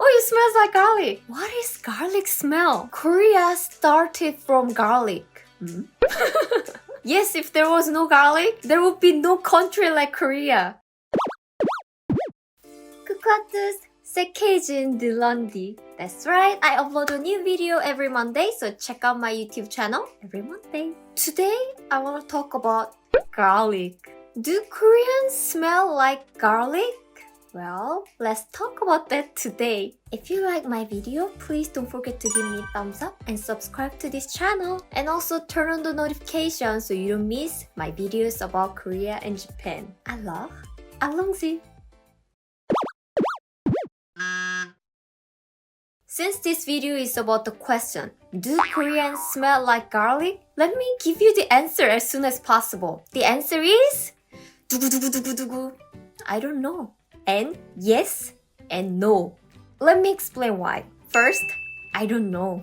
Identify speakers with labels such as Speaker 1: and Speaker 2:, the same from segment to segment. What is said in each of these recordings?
Speaker 1: Oh, it smells like garlic. What is garlic smell? Korea started from garlic. Yes, if there was no garlic, there would be no country like Korea. Kukatus Sekejin Dilandi. That's right, I upload a new video every Monday, so check out my YouTube channel every Monday. Today, I want to talk about garlic. Do Koreans smell like garlic? Well, let's talk about that today. If you like my video, please don't forget to give me a thumbs up and subscribe to this channel. And also turn on the notification so you don't miss my videos about Korea and Japan. I love Alongzi. Since this video is about the question, do Koreans smell like garlic? Let me give you the answer as soon as possible. The answer is 두구두구두구두구. I don't know. And yes and no. Let me explain why. First, I don't know.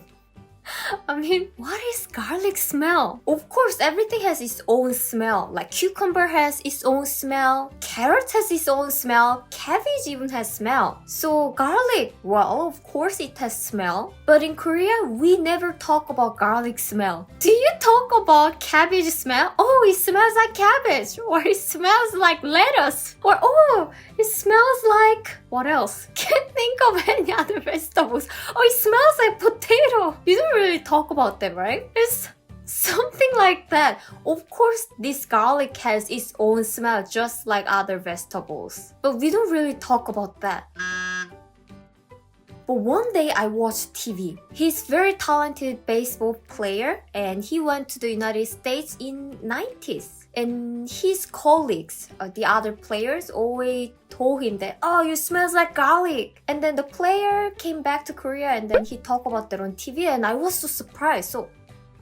Speaker 1: I mean, what is garlic smell? Of course, everything has its own smell. Like cucumber has its own smell, carrot has its own smell, cabbage even has smell. So garlic, well, of course it has smell. But in Korea, we never talk about garlic smell. Do you talk about cabbage smell? Oh, it smells like cabbage. Or it smells like lettuce. Or oh, it smells like... what else? Can't think of any other vegetables. Oh, it smells like potato. You don't really talk about that, right? It's something like that. Of course, this garlic has its own smell just like other vegetables. But we don't really talk about that. But one day I watched TV. He's very talented baseball player and he went to the United States in 90s. And his colleagues, the other players, always told him that, oh, you smells like garlic. And then the player came back to Korea and then he talked about that on TV and I was so surprised. So,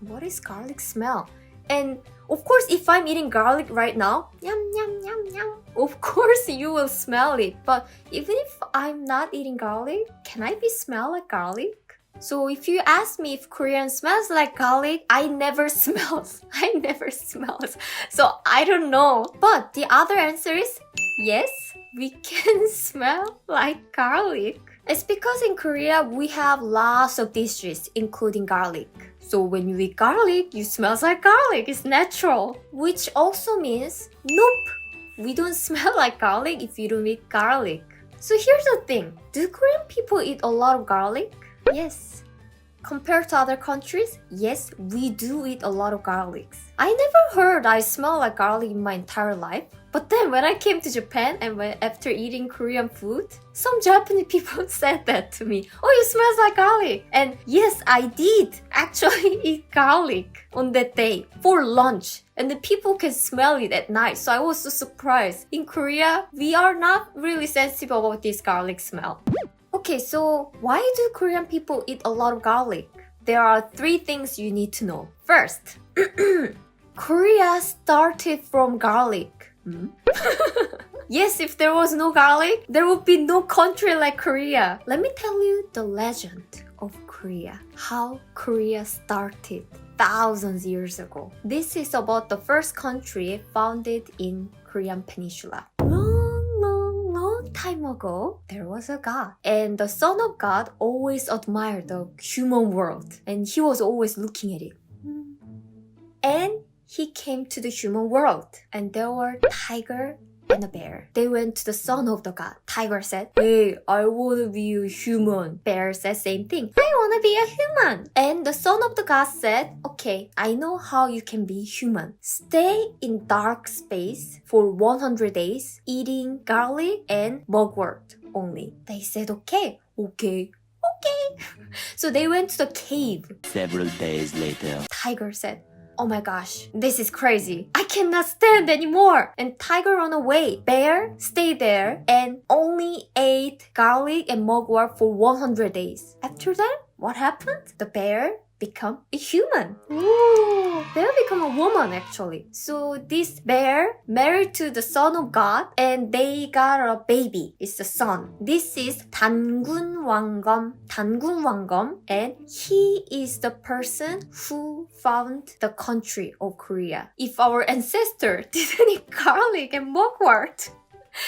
Speaker 1: what is garlic smell? And of course, if I'm eating garlic right now, yum, yum, yum, yum, of course you will smell it. But even if I'm not eating garlic, can I be smell like garlic? So if you ask me if Korean smells like garlic, I never smells. I never smells. So I don't know. But the other answer is yes, we can smell like garlic. It's because in Korea, we have lots of dishes, including garlic. So when you eat garlic, you smells like garlic. It's natural. Which also means, nope, we don't smell like garlic if you don't eat garlic. So here's the thing. Do Korean people eat a lot of garlic? Yes. Compared to other countries, yes, we do eat a lot of garlics. I never heard I smell like garlic in my entire life. But then when I came to Japan and after eating Korean food, some Japanese people said that to me. Oh, you smells like garlic. And yes, I did actually eat garlic on that day for lunch. And the people can smell it at night. So I was so surprised. In Korea, we are not really sensitive about this garlic smell. Okay, so why do Korean people eat a lot of garlic? There are 3 things you need to know. First, Korea started from garlic. Yes, if there was no garlic, there would be no country like Korea. Let me tell you the legend of Korea. How Korea started thousands years ago. This is about the first country founded in Korean Peninsula. Long time ago, there was a god. And the son of God always admired the human world. And he was always looking at it. And he came to the human world. And there were tiger and a bear. They went to the son of the god. Tiger said, hey, I want to be a human. Bear said same thing. I want to be a human. And the son of the god said, okay, I know how you can be human. Stay in dark space for 100 days, eating garlic and mugwort only. They said, okay. So they went to the cave.
Speaker 2: Several days later.
Speaker 1: Tiger said, oh my gosh, this is crazy. I cannot stand anymore. And tiger ran away. Bear stayed there and only ate garlic and mugwort for 100 days. After that, what happened? The bear become a human. Ooh, bear become a woman actually. So this bear married to the son of God and they got a baby. It's a son. This is 단군 왕검, and he is the person who found the country of Korea. If our ancestor didn't eat garlic and mugwort,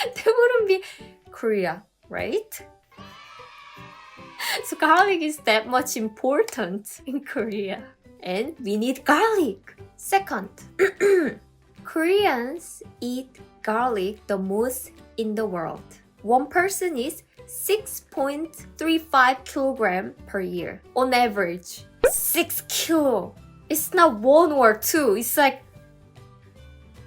Speaker 1: there wouldn't be Korea, right? So garlic is that much important in Korea. And we need garlic. Second, Koreans eat garlic the most in the world. One person is 6.35 kilogram per year on average. 6 kilo. It's not 1 or 2. It's like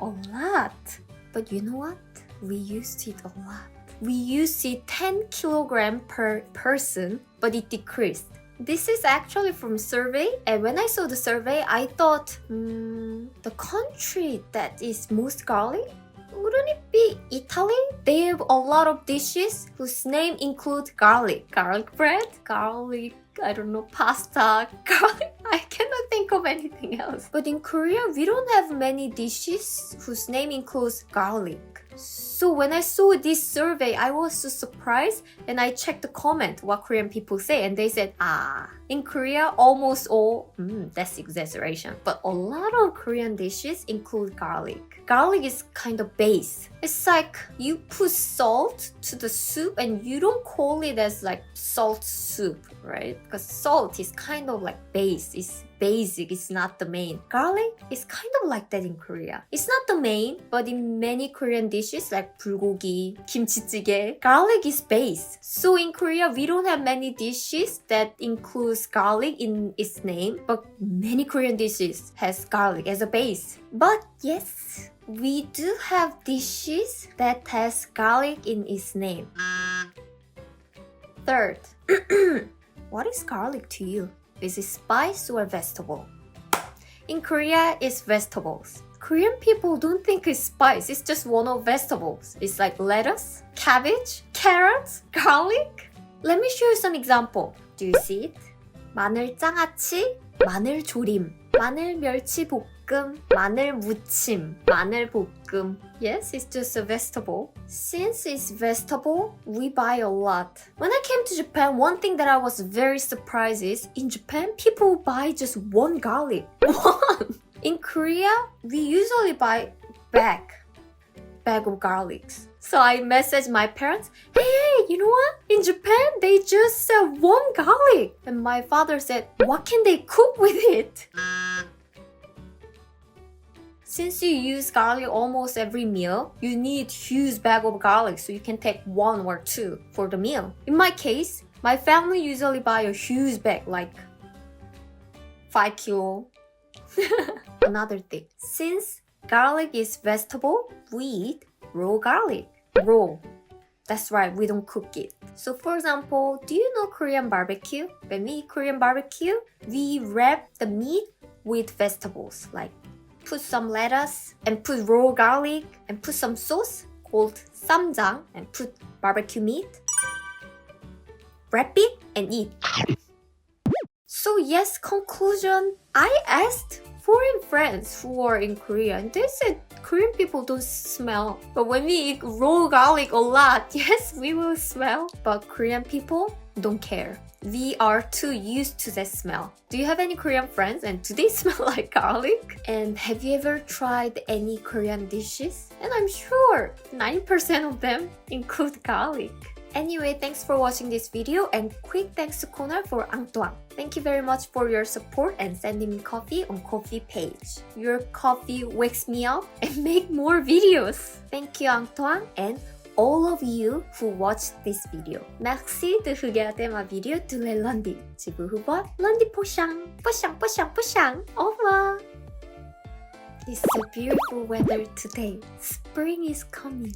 Speaker 1: a lot. But you know what? We used to eat a lot. We used to eat 10 kilogram per person, but it decreased. This is actually from survey, and when I saw the survey, I thought, the country that is most garlic? Wouldn't it be Italy? They have a lot of dishes whose name include garlic. Garlic bread, garlic, I don't know, pasta, garlic. I cannot think of anything else. But in Korea, we don't have many dishes whose name includes garlic. So when I saw this survey, I was so surprised, and I checked the comment, what Korean people say, and they said, in Korea, almost all, that's exaggeration, but a lot of Korean dishes include garlic. Garlic is kind of base. It's like you put salt to the soup and you don't call it as like salt soup, right? Because salt is kind of like base. It's basic, it's not the main. Garlic is kind of like that in Korea. It's not the main, but in many Korean dishes like bulgogi, kimchi-jjigae, garlic is base. So in Korea, we don't have many dishes that includes garlic in its name, but many Korean dishes has garlic as a base. But yes, we do have dishes that has garlic in its name. Third, what is garlic to you? Is it spice or vegetable? In Korea, it's vegetables. Korean people don't think it's spice, it's just one of vegetables. It's like lettuce, cabbage, carrots, garlic. Let me show you some example. Do you see it? 마늘 장아찌, 마늘 조림, 마늘 멸치 볶음, 마늘 무침, 마늘 볶음. Yes, it's just a vegetable. Since it's vegetable, we buy a lot. When I came to Japan, one thing that I was very surprised is, in Japan, people buy just one garlic. One! In Korea, we usually buy bag of garlics. So I messaged my parents, hey, you know what? In Japan, they just sell one garlic. And my father said, what can they cook with it? Since you use garlic almost every meal, you need huge bag of garlic so you can take 1 or 2 for the meal. In my case, my family usually buy a huge bag, like 5 kilo. Another thing, since garlic is vegetable, we eat raw garlic. Raw. That's right, we don't cook it. So for example, do you know Korean barbecue? When we eat Korean barbecue, we wrap the meat with vegetables, like put some lettuce and put raw garlic and put some sauce called 쌈장 and put barbecue meat. Wrap it and eat. So yes, conclusion, I asked foreign friends who are in Korea and they said Korean people don't smell. But when we eat raw garlic a lot, yes, we will smell. But Korean people don't care. We are too used to that smell. Do you have any Korean friends and do they smell like garlic? And have you ever tried any Korean dishes? And I'm sure 90% of them include garlic. Anyway, thanks for watching this video and quick thanks to Konar for Angtoang. Thank you very much for your support and sending me coffee on Ko-fi page. Your coffee wakes me up and make more videos. Thank you Angtoang and all of you who watched this video. Merci de regarder ma vidéo tous les lundis. Je vous revois lundi prochain. Prochain. Au revoir. It's so beautiful weather today. Spring is coming.